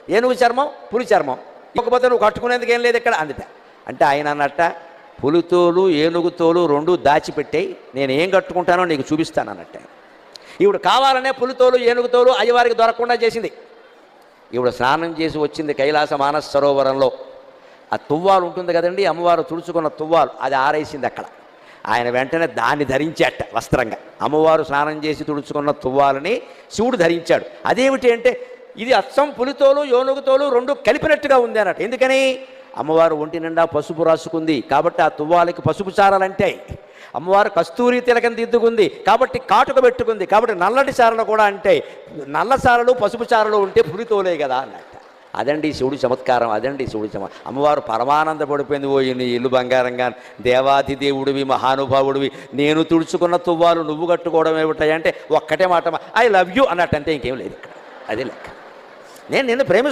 ఏనుగు చర్మం పులి చర్మం, ఇవ్వకపోతే నువ్వు కట్టుకునేందుకు ఏం లేదు ఇక్కడ అందుట. అంటే ఆయన అన్నట్ట, పులితోలు ఏనుగుతోలు రెండు దాచిపెట్టాయి, నేను ఏం కట్టుకుంటానో నీకు చూపిస్తాను అన్నట్టు. ఈవిడ కావాలనే పులితోలు ఏనుగుతోలు అయ్యవారికి దొరకకుండా చేసింది. ఈవిడ స్నానం చేసి వచ్చింది కైలాస మానస సరోవరంలో. ఆ తువ్వాలు ఉంటుంది కదండి, అమ్మవారు తుడుచుకున్న తువ్వాలు, అది ఆరేసింది అక్కడ. ఆయన వెంటనే దాన్ని ధరించాట వస్త్రంగా. అమ్మవారు స్నానం చేసి తుడుచుకున్న తువ్వాలని శివుడు ధరించాడు. అదేమిటి అంటే ఇది అచ్చం పులితోలు ఏనుగుతోలు రెండు కలిపినట్టుగా ఉంది అన్నట్టు. ఎందుకని? అమ్మవారు ఒంటి నిండా పసుపు రాసుకుంది కాబట్టి ఆ తువ్వాలకి పసుపు చారలంటే, అమ్మవారు కస్తూరి తిలకం దిద్దుకుంది కాబట్టి కాటుక పెట్టుకుంది కాబట్టి నల్లటి చారలు కూడా అంటే, నల్ల చారలు పసుపు చారలు ఉంటే పులితోలే కదా అన్నట్టు. అదండి శివుడి చమత్కారం, అదండి శివుడి అమ్మవారు పరమానంద పడిపోయింది. ఓ నీ ఇల్లు బంగారంగా, దేవాదిదేవుడివి మహానుభావుడివి, నేను తుడుచుకున్న తువ్వాలు నువ్వు కట్టుకోవడం ఏమిటాయి అంటే ఒక్కటే మాట, ఐ లవ్ యూ అన్నట్టు, అంతే, ఇంకేం లేదు ఇక్కడ. అదే లెక్క. నేను నిన్ను ప్రేమిస్తున్నాను.